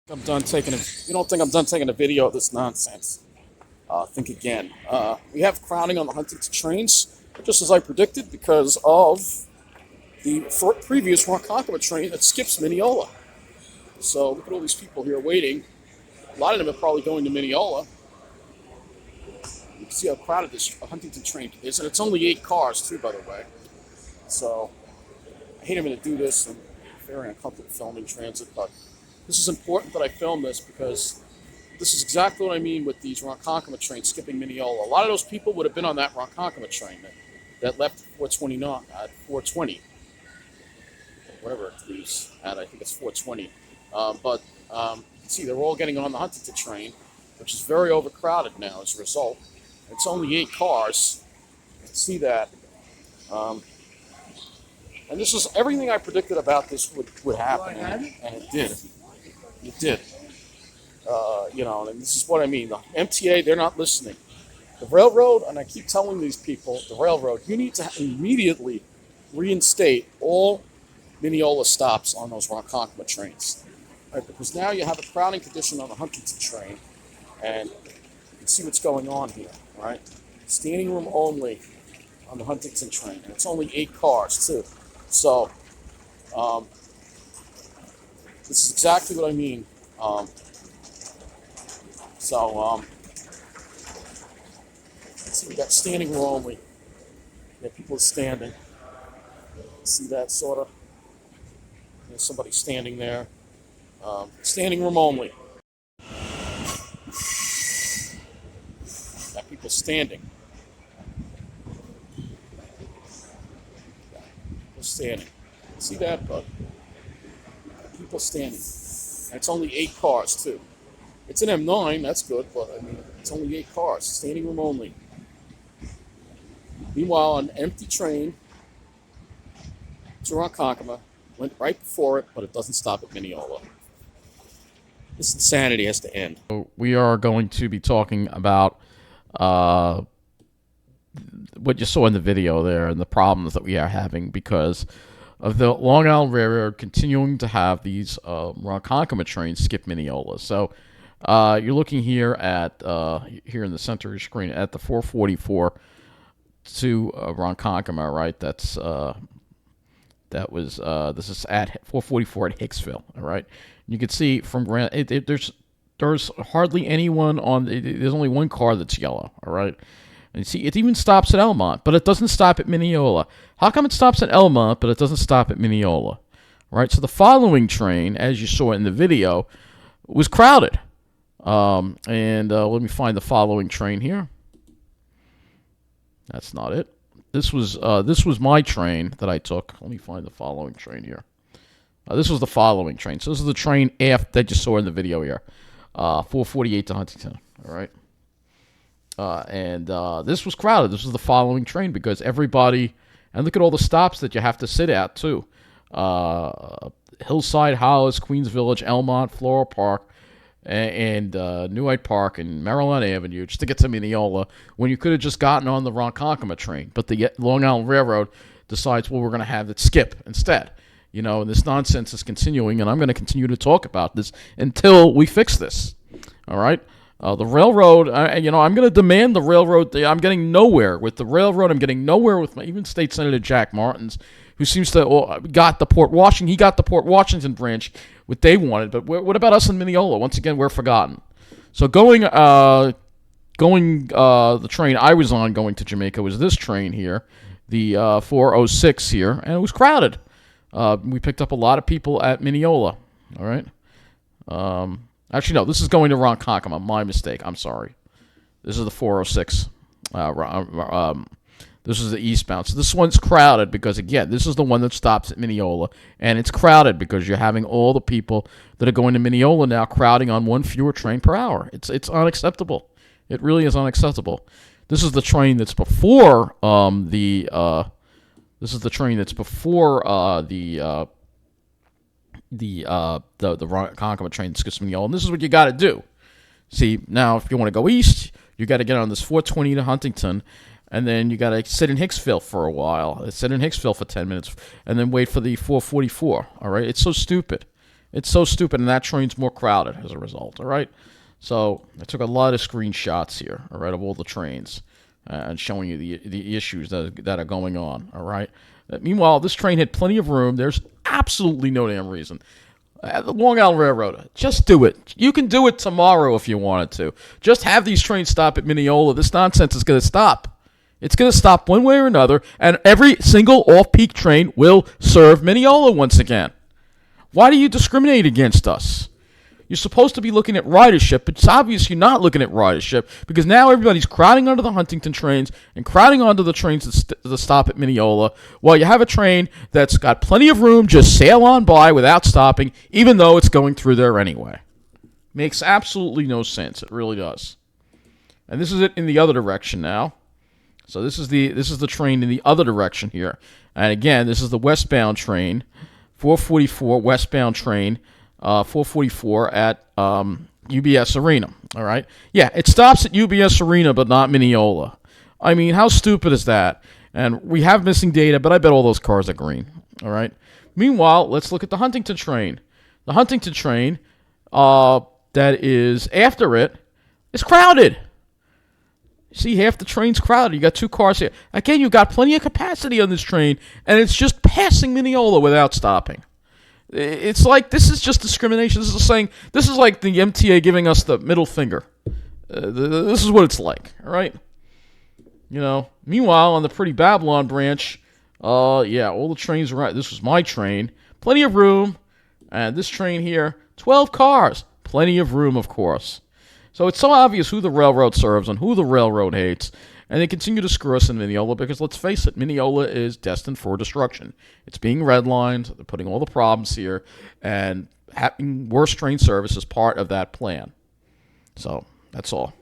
I'm done taking You don't think I'm done taking a video of this nonsense? Think again. We have crowding on the Huntington trains, just as I predicted, because of the previous Ronkonkoma train that skips Mineola. So look at all these people here waiting. A lot of them are probably going to Mineola. You can see how crowded this Huntington train is, and it's only 8 cars too, by the way. So I hate having to do this and very uncomfortable filming transit, but this is important that I film this because this is exactly what I mean with these Ronkonkoma trains skipping Mineola. A lot of those people would have been on that Ronkonkoma train that left at 429, at 420, whatever it leaves at. I think it's 420. But you can see they're all getting on the Huntington train, which is very overcrowded now as a result. It's only 8 cars. You can see that. And this is everything I predicted about this would happen, and it did. It did. And this is what I mean. The MTA, they're not listening. The railroad, and I keep telling these people, the railroad, you need to immediately reinstate all Mineola stops on those Ronkonkoma trains. Right, because now you have a crowding condition on the Huntington train, and you can see what's going on here, right? Standing room only on the Huntington train, and it's only 8 cars, too. So, this is exactly what I mean. Let's see, we got standing room only. Yeah, people are standing. See that, sort of? There's somebody standing there. Standing room only. Got people standing. People standing. See that, bud? People standing. And it's only 8 cars, too. It's an M9, that's good, but I mean, it's only 8 cars, standing room only. Meanwhile, an empty train to Ronkonkoma went right before it, but it doesn't stop at Mineola. This insanity has to end. We are going to be talking about what you saw in the video there and the problems that we are having because of the Long Island Railroad continuing to have these Ronkonkoma trains skip Mineola. So you're looking here at here in the center of your screen at the 444 to Ronkonkoma, right? That's this is at 444 at Hicksville, all right? You can see from there's hardly anyone on. There's only 1 car that's yellow, all right? And you see, it even stops at Elmont, but it doesn't stop at Mineola. How come it stops at Elmont, but it doesn't stop at Mineola? Right. So the following train, as you saw in the video, was crowded. Let me find the following train here. That's not it. This was my train that I took. Let me find the following train here. This was the following train. So this is the train after that you saw in the video here. 448 to Huntington. All right. This was crowded. This was the following train because everybody, and look at all the stops that you have to sit at too. Hillside, Hollis, Queens Village, Elmont, Floral Park, and New Hyde Park and Maryland Avenue just to get to Mineola when you could have just gotten on the Ronkonkoma train. But the Long Island Railroad decides, well, we're going to have it skip instead. And this nonsense is continuing, and I'm going to continue to talk about this until we fix this. All right? The railroad, I'm going to demand the railroad. I'm getting nowhere with the railroad. I'm getting nowhere with even State Senator Jack Martins, who seems to got the Port Washington. He got the Port Washington branch, what they wanted. But what about us in Mineola? Once again, we're forgotten. So going the train I was on going to Jamaica was this train here, the 406 here, and it was crowded. We picked up a lot of people at Mineola. All right. Actually, no, this is going to Ronkonkoma. My mistake. I'm sorry. This is the 406. This is the eastbound. So this one's crowded because, again, this is the one that stops at Mineola. And it's crowded because you're having all the people that are going to Mineola now crowding on one fewer train per hour. It's unacceptable. It really is unacceptable. This is the train that's before the Ronkonkoma train that skips Mineola, and this is what you got to do. See, now if you want to go east, you got to get on this 420 to Huntington, and then you got to sit in Hicksville for a while. Sit in Hicksville for 10 minutes, and then wait for the 444. All right, it's so stupid. It's so stupid, and that train's more crowded as a result, all right? So I took a lot of screenshots here, all right, of all the trains and showing you the issues that are going on, all right? Meanwhile, this train had plenty of room. There's absolutely no damn reason. The Long Island Railroad, just do it. You can do it tomorrow if you wanted to. Just have these trains stop at Mineola. This nonsense is going to stop. It's going to stop one way or another, and every single off-peak train will serve Mineola once again. Why do you discriminate against us? You're supposed to be looking at ridership, but it's obvious you're not looking at ridership because now everybody's crowding onto the Huntington trains and crowding onto the trains that stop at Mineola while you have a train that's got plenty of room, just sail on by without stopping, even though it's going through there anyway. Makes absolutely no sense. It really does. And this is it in the other direction now. So this is the train in the other direction here. And again, this is the westbound train, 444 westbound train. 444 at UBS Arena, all right? Yeah, it stops at UBS Arena, but not Mineola. I mean, how stupid is that? And we have missing data, but I bet all those cars are green, all right? Meanwhile, let's look at the Huntington train. The Huntington train that is after it is crowded. See, half the train's crowded. You got 2 cars here. Again, you got plenty of capacity on this train, and it's just passing Mineola without stopping. It's like this is just discrimination. This is like the MTA giving us the middle finger. This is what it's like, all right? You know. Meanwhile, on the Pretty Babylon branch, yeah, all the trains are right. This was my train, plenty of room, and this train here, 12 cars, plenty of room, of course. So it's so obvious who the railroad serves and who the railroad hates. And they continue to screw us in Mineola because, let's face it, Mineola is destined for destruction. It's being redlined. They're putting all the problems here. And having worse train service is part of that plan. So, that's all.